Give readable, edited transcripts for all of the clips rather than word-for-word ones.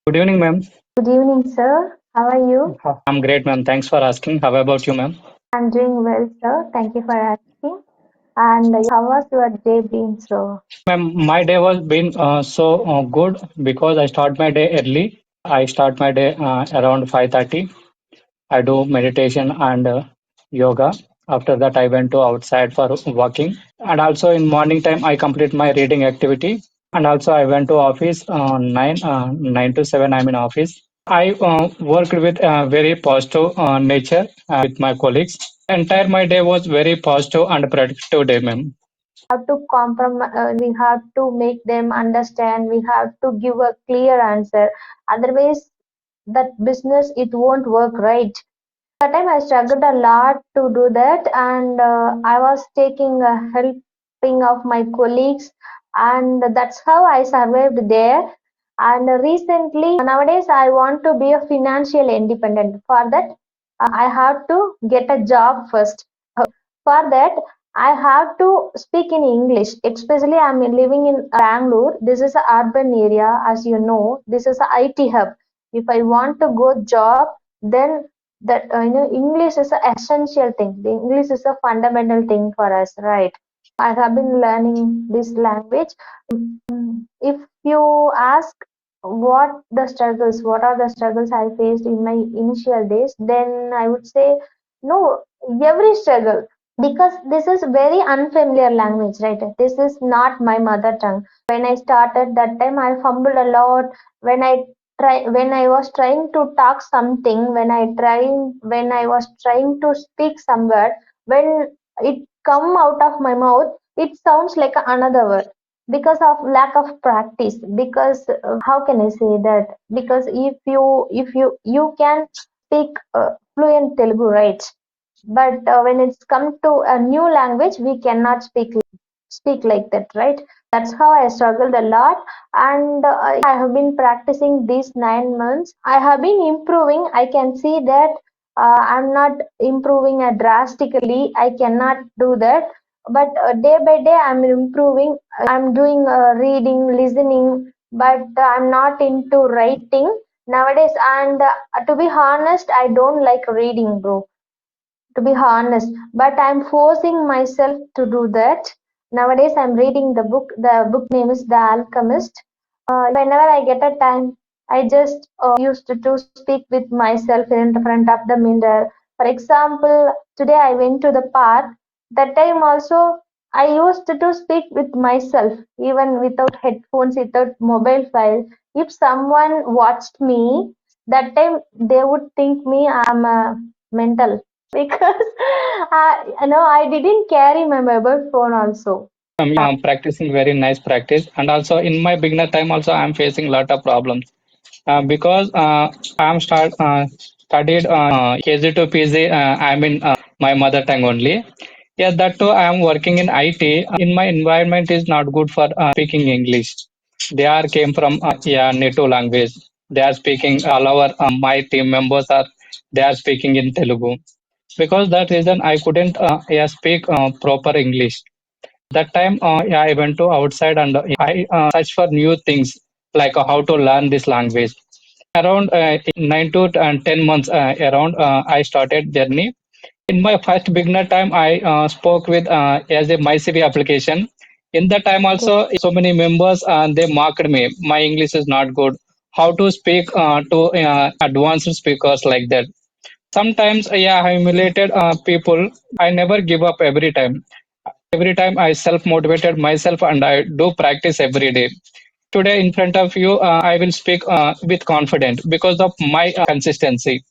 Good evening, ma'am. Good evening, sir. How are you? I'm great, ma'am. Thanks for asking. How about you, ma'am? I'm doing well, sir. Thank you for asking. And how was your day been, sir? Ma'am, my day was been so good because I start my day early. I start my day around 5:30. I do meditation and yoga. After that, I went to outside for walking. And also in morning time, I complete my reading activity. And also I went to office 9 to 7. I'm in office. I worked with very positive nature with my colleagues. Entire my day was very positive and productive day, ma'am. Have to compromise, we have to make them understand, we have to give a clear answer. Otherwise, that business, it won't work, right? That time I struggled a lot to do that, and I was taking helping of my colleagues, and that's how I survived there. And recently, nowadays, I want to be a financial independent. For that, I have to get a job first. For that, I have to speak in English. Especially, I'm living in Bangalore. This is an urban area, as you know. This is a IT hub. If I want to go job, then that English is an essential thing. The English is a fundamental thing for us, right? I have been learning this language. If you ask what are the struggles I faced in my initial days, then I would say no, every struggle, because this is very unfamiliar language, right? This is not my mother tongue. When I started that time, I fumbled a lot. When I was trying to talk something, when I was trying to speak some word, when it come out of my mouth, it sounds like another word, because of lack of practice. Because how can I say that? Because if you can speak fluent Telugu, right? But when it's come to a new language, we cannot speak like that, right? That's how I struggled a lot, and I have been practicing these 9 months. I have been improving. I can see that I'm not improving drastically. I cannot do that, but day by day I'm improving. I'm doing reading, listening, but I'm not into writing nowadays. And to be honest, I don't like reading, bro, to be honest, but I'm forcing myself to do that. Nowadays I'm reading the book name is The Alchemist. Whenever I get a time, I just used to speak with myself in front of the mirror. For example, today I went to the park. That time also I used to speak with myself, even without headphones, without mobile file. If someone watched me, that time they would think me I'm mental, because I didn't carry my mobile phone also. I'm practicing very nice practice. And also in my beginner time, also I'm facing lot of problems because I'm studied KG to PG. I'm in my mother tongue only. Yeah, that too. I am working in IT. In my environment is not good for speaking English. They are came from native language. They are speaking all our my team members are they are speaking in Telugu. Because that reason I couldn't speak proper English. That time yeah, I went to outside and I searched for new things like how to learn this language. Around 9 to 10 months around I started journey. In my first beginner time, I spoke with as a MyCV application. In that time Okay. also, so many members they mocked me. My English is not good. How to speak to advanced speakers like that. Sometimes, yeah, I humiliated people. I never give up every time. Every time I self motivated myself and I do practice every day. Today, in front of you, I will speak with confidence because of my consistency.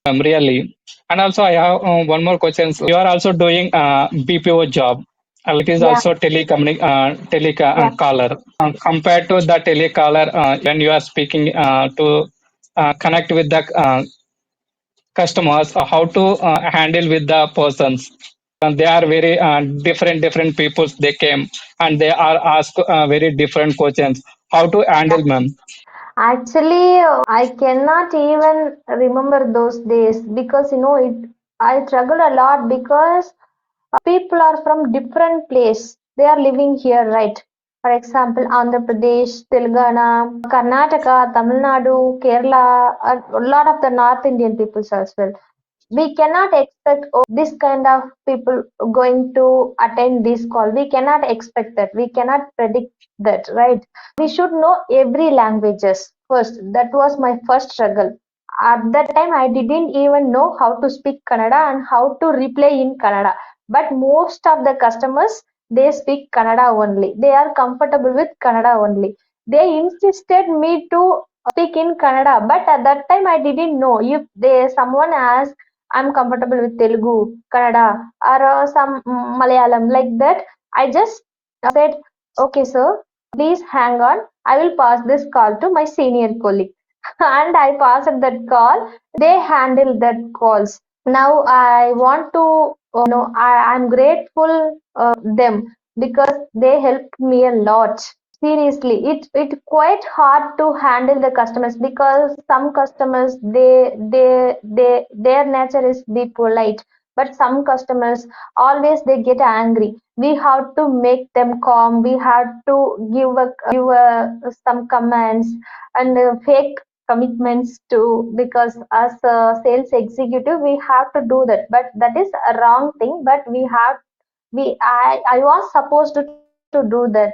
Really. And also, I have one more question. You are also doing BPO job. It is Yeah, also yeah. telecaller. Compared to the telecaller, when you are speaking to connect with the customers, how to handle with the persons. And they are very different peoples. They came and they are asked very different questions. How to handle, ma'am? Actually, I cannot even remember those days, because I struggled a lot, because people are from different place. They are living here, right? For example, Andhra Pradesh, Telangana, Karnataka, Tamil Nadu, Kerala, a lot of the North Indian peoples as well. We cannot expect, oh, this kind of people going to attend this call. We cannot expect that. We cannot predict that, right? We should know every languages first. That was my first struggle. At that time I didn't even know how to speak Kannada and how to reply in Kannada, but most of the customers, they speak Kannada only. They are comfortable with Kannada only. They insisted me to speak in Kannada, but at that time I didn't know. If they someone asked, I'm comfortable with Telugu, Kannada, or some Malayalam like that, I just said, okay, sir, please hang on. I will pass this call to my senior colleague. And I passed that call. They handle that calls. Now I want to know, I'm grateful them because they helped me a lot. Seriously, it quite hard to handle the customers because some customers, their nature is be polite, but some customers always they get angry. We have to make them calm. We have to give some commands and fake commitments too, because as a sales executive we have to do that, but that is a wrong thing. But I was supposed to do that,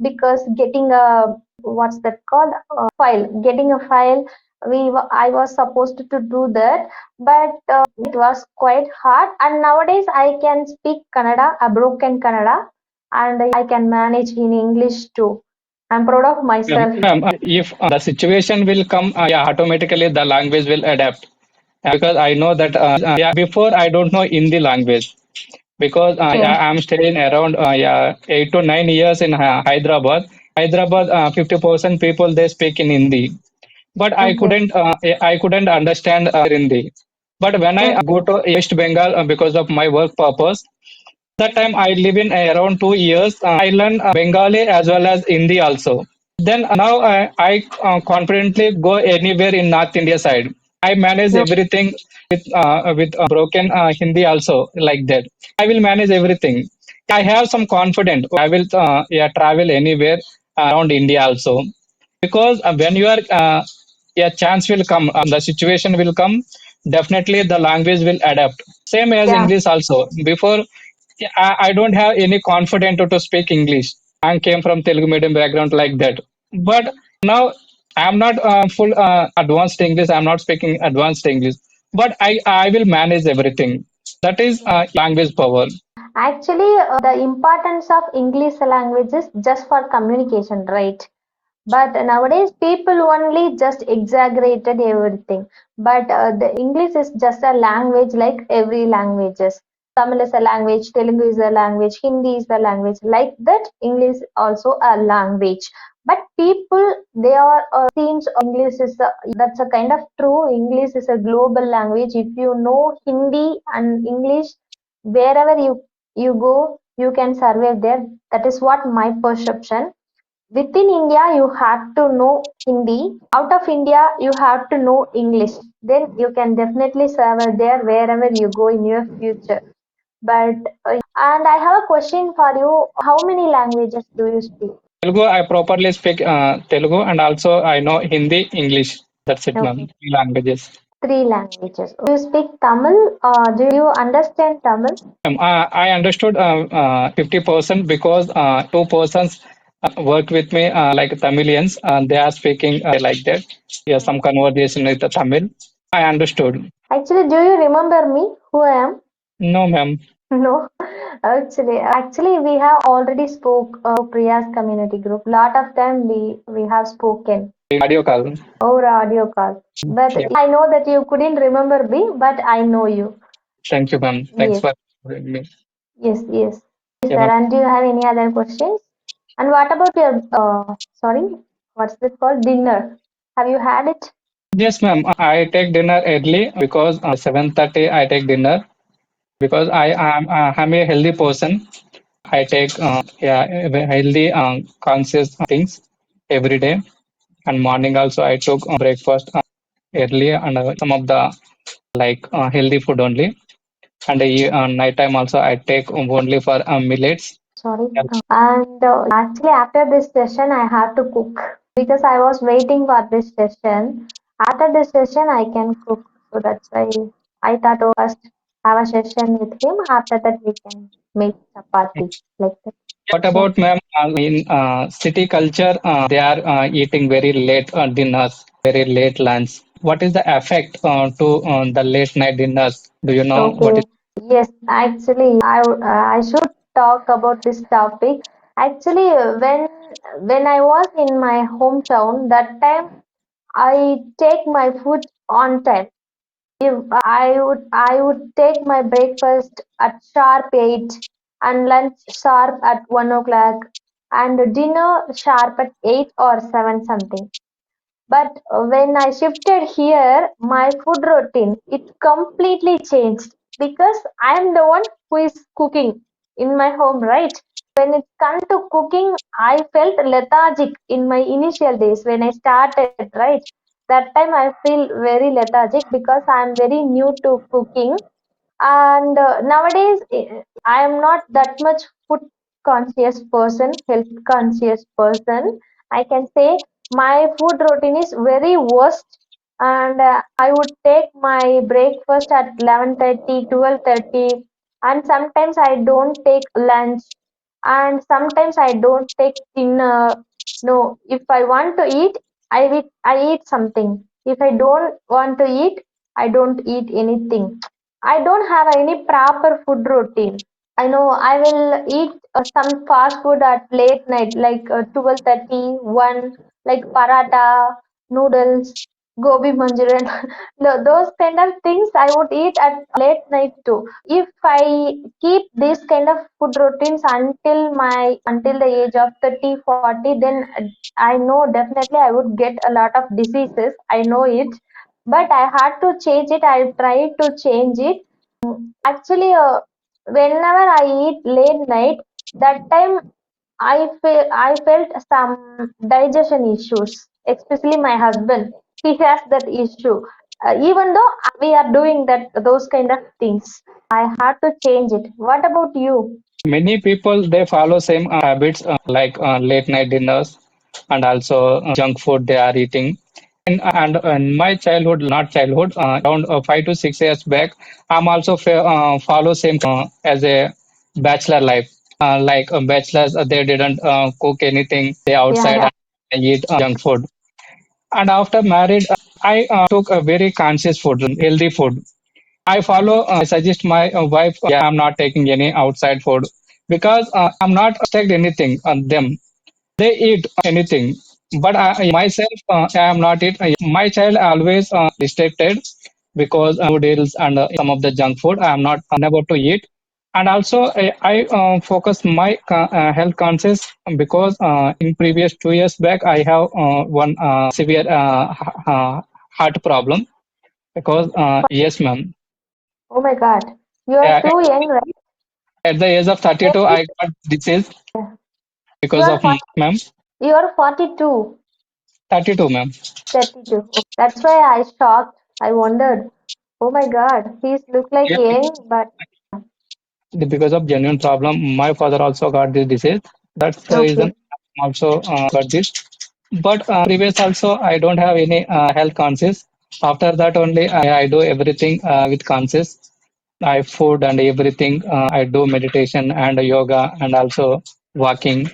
because getting a, what's that called, file, getting a file, I was supposed to do that. But it was quite hard, and nowadays I can speak Kannada, a broken Kannada, and I can manage in English too. I'm proud of myself. If the situation will come, yeah, automatically the language will adapt. Because I know that yeah, before I don't know Hindi language, because Okay. I'm staying around yeah, 8 to 9 years in Hyderabad. Hyderabad, 50% people they speak in Hindi, but Okay. I couldn't understand Hindi. But when I go Okay. to West Bengal because of my work purpose, that time I live in around 2 years. I learn Bengali as well as Hindi also. Then now I confidently go anywhere in North India side. I manage No. everything with broken Hindi also like that. I will manage everything. I have some confidence. I will yeah, travel anywhere around India also, because when you are a chance will come, the situation will come. Definitely the language will adapt. Same as Yeah. English also. Before I don't have any confidence to speak English. I came from Telugu medium background like that. But now I'm not full advanced English. I'm not speaking advanced English. But I will manage everything. That is language power. Actually, the importance of English language is just for communication, right? But nowadays, people only just exaggerated everything. But the English is just a language like every languages. Tamil is a language, Telugu is a language, Hindi is a language. Like that, English also a language. But people, they are seems English is that's a kind of true. English is a global language. If you know Hindi and English, wherever you go, you can survive there. That is what my perception. Within India, you have to know Hindi. Out of India, you have to know English. Then you can definitely survive there wherever you go in your future. But and I have a question for you. How many languages do you speak? Telugu, I properly speak Telugu, and also I know Hindi, English. That's it, ma'am. Okay, Three languages. three languages. Do you speak Tamil? Do you understand Tamil? I understood 50% because two persons work with me like Tamilians. They are speaking like that. Yeah, some conversation with the Tamil. I understood. Actually, do you remember me? Who I am? No, ma'am. No, actually, we have already spoke Priya's community group. Lot of time we have spoken Audio call. over audio call. But Yeah. I know that you couldn't remember me, but I know you. Thank you, ma'am. Thanks Yes, for having me. yes, yes. Yes, Yeah, sir. ma'am. And do you have any other questions? And what about your sorry, what's this called? Dinner. Have you had it? Yes, ma'am. I take dinner early because 7:30 I take dinner because I'm a healthy person. I take yeah, healthy conscious things every day. And morning also I took breakfast early, and some of the like healthy food only. And night time also I take only for millets. sorry. And actually, after this session, I have to cook because I was waiting for this session. After this session, I can cook. So that's why I thought, oh, first have a session with him. After that, we can make chapati like that. What Yeah. about, ma'am, in city culture, they are eating very late dinners, very late lunch. What is the effect to the late night dinners? Do you know what Okay. is? Yes, actually, I should talk about this topic. Actually, when I was in my hometown, that time I take my food on time. If I would take my breakfast at sharp 8 and lunch sharp at 1 o'clock and dinner sharp at 8 or 7 something. But when I shifted here, my food routine it completely changed because I am the one who is cooking in my home, right? When it comes to cooking, I felt lethargic in my initial days when I started, right? That time I feel very lethargic because I am very new to cooking, and nowadays I am not that much food conscious person, health conscious person, I can say. My food routine is very worst, and I would take my breakfast at 11:30, 12:30, and sometimes I don't take lunch, and sometimes I don't take dinner. No, if I want to eat, I eat something. If I don't want to eat, I don't eat anything. I don't have any proper food routine. I know I will eat some fast food at late night, like 12:30, 1, like paratha, noodles, gobi manchurian. No, those kind of things I would eat at late night too. If I keep this kind of food routines until the age of 30, 40, then I know definitely I would get a lot of diseases. I know it, but I had to change it. I tried to change it. Actually, whenever I eat late night, that time I felt some digestion issues, especially my husband. He has that issue. Even though we are doing those kind of things, I had to change it. What about you? Many people they follow same habits like late night dinners and also junk food they are eating. And in my childhood, not childhood, around 5 to 6 years back, I'm also follow same as a bachelor life. Like bachelors, they didn't cook anything. They Yeah, outside yeah. and eat junk food. And after married, I took a very conscious food, healthy food. I follow, I suggest my wife, yeah, I'm not taking any outside food because I'm not restrict anything on them. They eat anything, but myself, I am not eat. My child always restricted because noodles and some of the junk food I am not unable to eat. And also, I focus my health conscious because in previous 2 years back, I have one severe heart problem because yes, ma'am. Oh my God, you are Yeah, too young, right? at the age of 32, Maybe I got disease you because are of 40, ma'am. you are 42, 32, ma'am. 32. Okay. That's why I shocked. I wondered. Oh my God, he's look like Yeah, young, but because of genuine problem, my father also got this disease. That's the reason okay, I'm also got this. But previous also, I don't have any health conscious. After that only, I do everything with conscious. I food and everything. I do meditation and yoga and also walking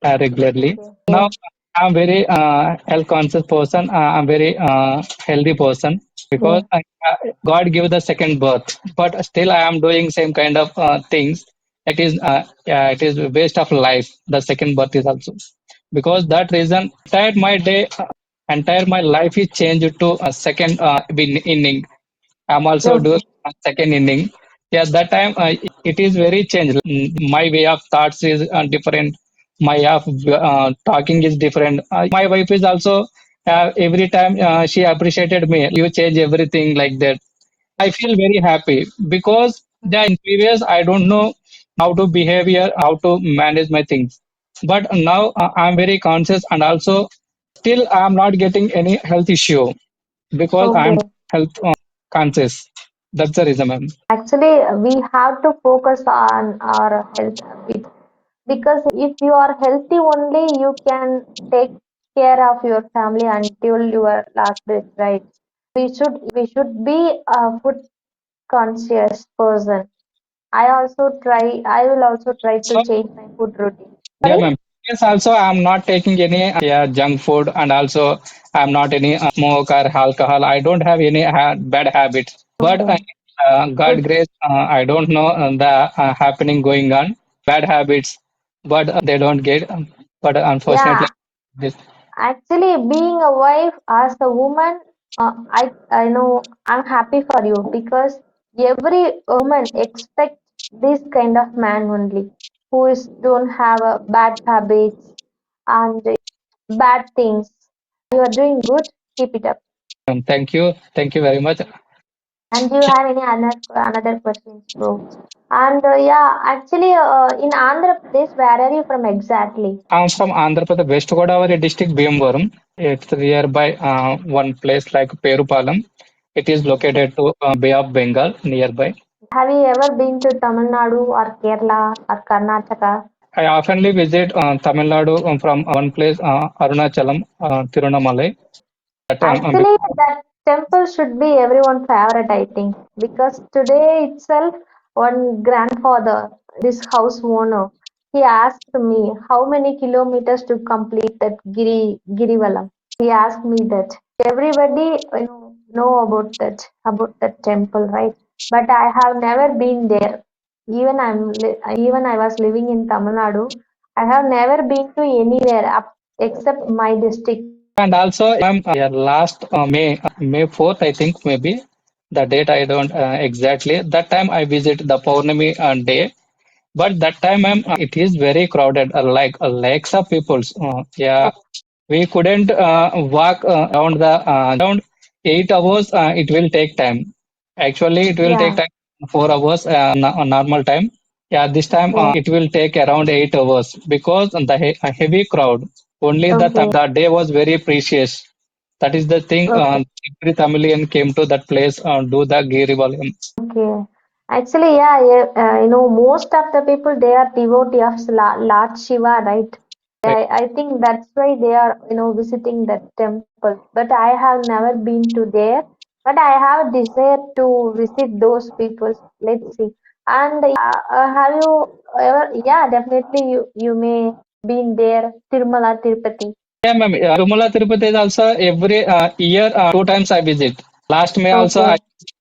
regularly. okay, Now yeah, I'm very health conscious person. I'm very healthy person because yeah. God give the second birth, but still I am doing same kind of things. Yeah, it is waste of life. The second birth is also because that reason entire my day, entire my life is changed to a second inning. I'm also doing Okay, a second inning. Yeah, that time it is very changed. My way of thoughts is different. My way of talking is different. My wife is also every time she appreciated me. You change everything like that. I feel very happy because the in previous I don't know how to behave here, how to manage my things. But now I'm very conscious and also still I'm not getting any health issue because okay. I'm health conscious. That's the reason, ma'am. Actually, we have to focus on our health habits because if you are healthy only, you can take care of your family until your last breath, right? We should be a food conscious person. I will also try to So change my food routine. yeah, Sorry? ma'am. Yes, also I'm not taking any junk food, and also I'm not any smoke or alcohol. I don't have any bad habits. But Okay. God Good. grace, I don't know the happening going on bad habits, but they don't get. But unfortunately, Yeah, this. actually, being a wife as a woman, I know I'm happy for you because every woman expects this kind of man only, who is don't have a bad habits and bad things. You are doing good. Keep it up. Thank you very much. And do you have any another questions, bro? And yeah, actually, in Andhra Pradesh, where are you from exactly? I'm from Andhra Pradesh, West Godavari district, Bhimavaram. It's nearby one place like Perupalam. It is located to Bay of Bengal nearby. Have you ever been to Tamil Nadu or Kerala or Karnataka? I oftenly visit Tamil Nadu from one place, Arunachalam, Tirunamalai. That, Actually, that temple should be everyone's favorite, I think, because today itself, one grandfather, this house owner, he asked me how many kilometers to complete that Girivalam. He asked me that. Everybody, know about that temple, right? But I have never been there. Even I was living in Tamil Nadu. I have never been to anywhere up except my district. and also, last May 4th, I think maybe the date I don't exactly. That time I visit the Purnami day. But that time, it is very crowded, like lakhs of people. Yeah, we couldn't walk around the around 8 hours. It will take time. Actually, it will take Yeah. time 4 hours normal time. Yeah, this time Okay. it will take around 8 hours because the a heavy crowd. Only Okay. the day was very precious. That is the thing. Okay. Every Tamilian came to that place do the Girivalayam. Okay. Actually, yeah, yeah, most of the people they are devotee of Lord Shiva, right? I think that's why they are, visiting that temple. But I have never been to there. But I have desire to visit those people. Let's see. And have you ever? Yeah, definitely you may been there, Tirumala, Tirupati. Yeah, ma'am. Tirumala Tirupati is also every year two times I visit. Last May also Okay.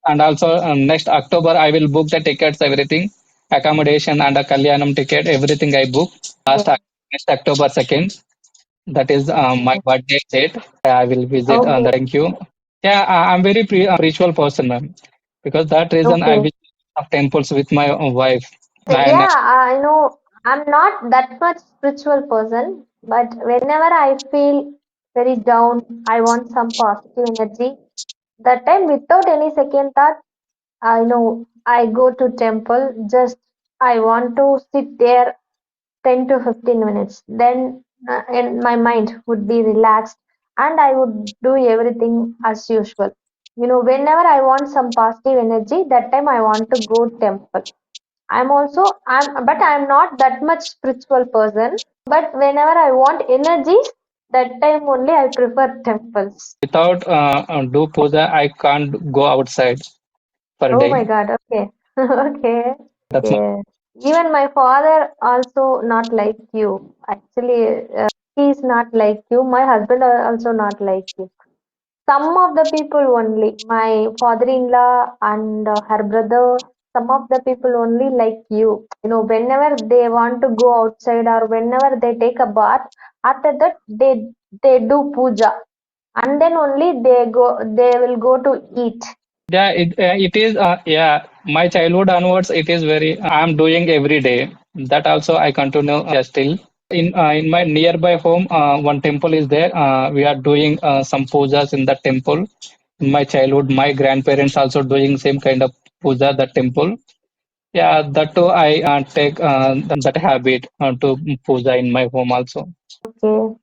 and also next October I will book the tickets, everything, accommodation and a Kalyanam ticket, everything I book. Okay. Next October 2nd. That is my Okay. birthday date. I will visit. Okay. Thank you. Yeah, I'm very spiritual person, ma'am. Because that reason I Okay. visit temples with my wife. And Yeah, I know I'm not that much spiritual person, but whenever I feel very down, I want some positive energy. That time, without any second thought, I know I go to temple. Just I want to sit there 10 to 15 minutes. Then, and my mind would be relaxed, and I would do everything as usual. Whenever I want some positive energy, that time I want to go temple. But I'm not that much spiritual person. But whenever I want energies, that time only I prefer temples. without do puja, I can't go outside per Oh my day. God. Okay. Okay. That's my. Okay. Even my father also not like you. Actually, he's not like you. My husband are also not like you. Some of the people only, my father-in-law and her brother, some of the people only like you. Whenever they want to go outside or whenever they take a bath, after that they do puja, and then only they will go to eat. Yeah, it is. Yeah, my childhood onwards, it is very. I'm doing every day. That also I continue still. In my nearby home, one temple is there. We are doing some pujas in the temple. In my childhood, my grandparents also doing same kind of puja the temple. Yeah, that too I take that habit to puja in my home also. Okay.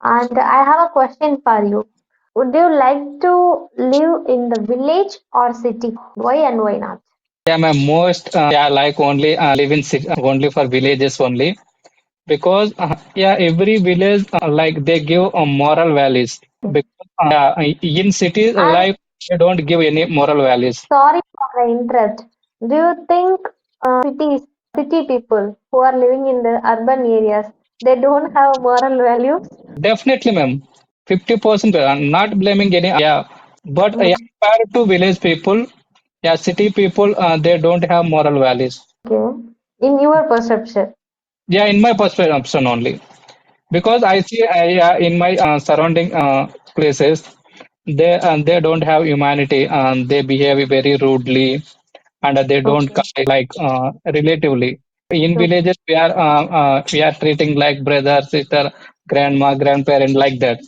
And I have a question for you. Would you like to live in the village or city? Why and why not? Yeah, my most yeah like only live in only for villages only because yeah, every village like they give moral values because in city And life they don't give any moral values. sorry for the interrupt. Do you think city people who are living in the urban areas, they don't have moral values? Definitely, ma'am. 50%. I'm not blaming any. Yeah, but yeah, Mm, compared to village people, yeah, city people, they don't have moral values. okay. In your perception. Yeah, in my perception only, because I see yeah, in my surrounding places, they don't have humanity. They behave very rudely, and they don't Okay. like relatively. In Okay. villages, we are treating like brother, sister, grandma, grandparent like that.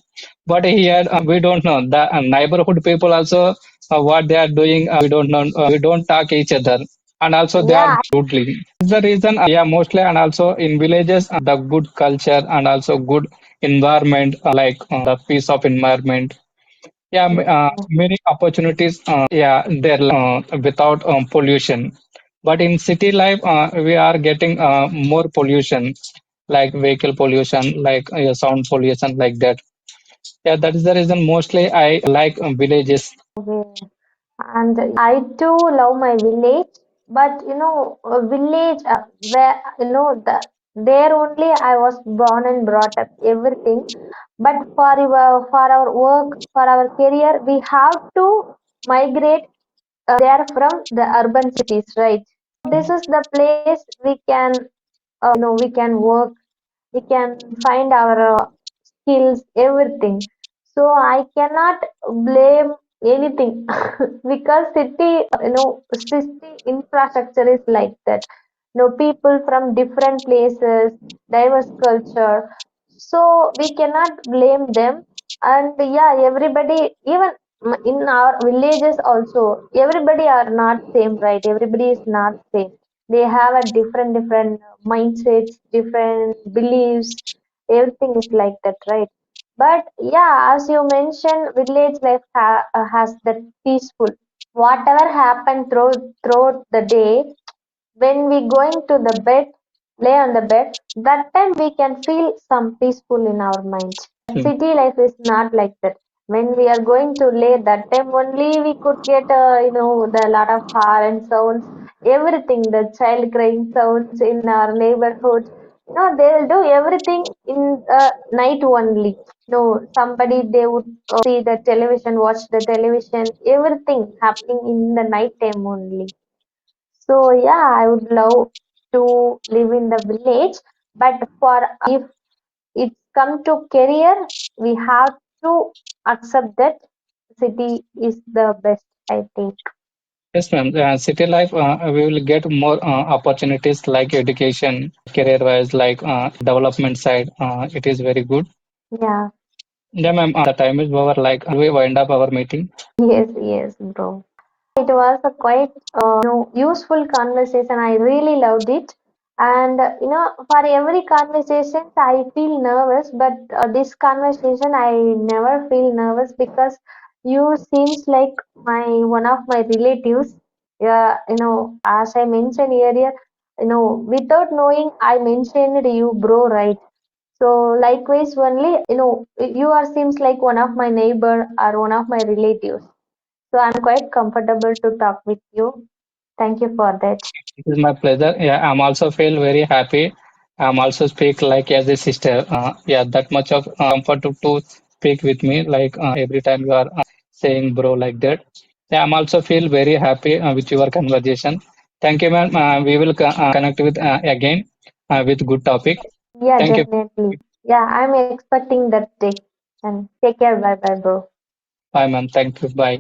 But here we don't know the neighborhood people also what they are doing. We don't know. We don't talk each other, and also they are Yeah, rudely. That's the reason. Yeah, mostly, and also in villages, the good culture and also good environment, like the peace of environment. Yeah, many opportunities. Yeah, there without pollution. But in city life, we are getting more pollution, like vehicle pollution, like sound pollution, like that. Yeah, that is the reason mostly I like villages. okay. And I too love my village, but a village where there only I was born and brought up everything. But for our work, for our career, we have to migrate there from the urban cities, right? This is the place we can we can work, we can find our skills, everything. So I cannot blame anything because city city infrastructure is like that. People from different places, diverse culture, so we cannot blame them. And yeah, everybody, even in our villages also, everybody are not same, right? Everybody is not same. They have a different mindsets, different beliefs, everything is like that, right? But yeah, as you mentioned, village life has that peaceful. Whatever happened throughout the day, when we going to the bed, lay on the bed, that time we can feel some peaceful in our mind. Hmm. City life is not like that. When we are going to lay, that time only we could get the lot of horn sounds, everything, the child crying sounds in our neighborhood. No, they will do everything in night only. No, somebody, they would see the television, watch the television, everything happening in the night time only. So yeah, I would love to live in the village, but for if it's come to career, we have to accept that city is the best, I think. Yes, ma'am. City life, we will get more opportunities like education, career-wise, like development side. It is very good. Yeah, Yeah, ma'am. The time is over. Like we wind up our meeting. yes, yes, bro. It was a quite useful conversation. I really loved it. And for every conversation, I feel nervous, but this conversation, I never feel nervous because you seems like my one of my relatives. Yeah, as I mentioned earlier, without knowing, I mentioned you, bro, right? So likewise, only you are seems like one of my neighbor or one of my relatives. So I'm quite comfortable to talk with you. Thank you for that. It is my pleasure. Yeah, I'm also feel very happy. I'm also speak like as a sister. Yeah, that much of comfort to speak with me. Like every time you are saying bro like that. Yeah, I'm also feel very happy with your conversation. Thank you, ma'am. We will connect with again with good topic. Yeah, Thank you. definitely. Yeah, I'm expecting that day. And take care. Bye bye, bro. Bye, ma'am. Thank you. Bye.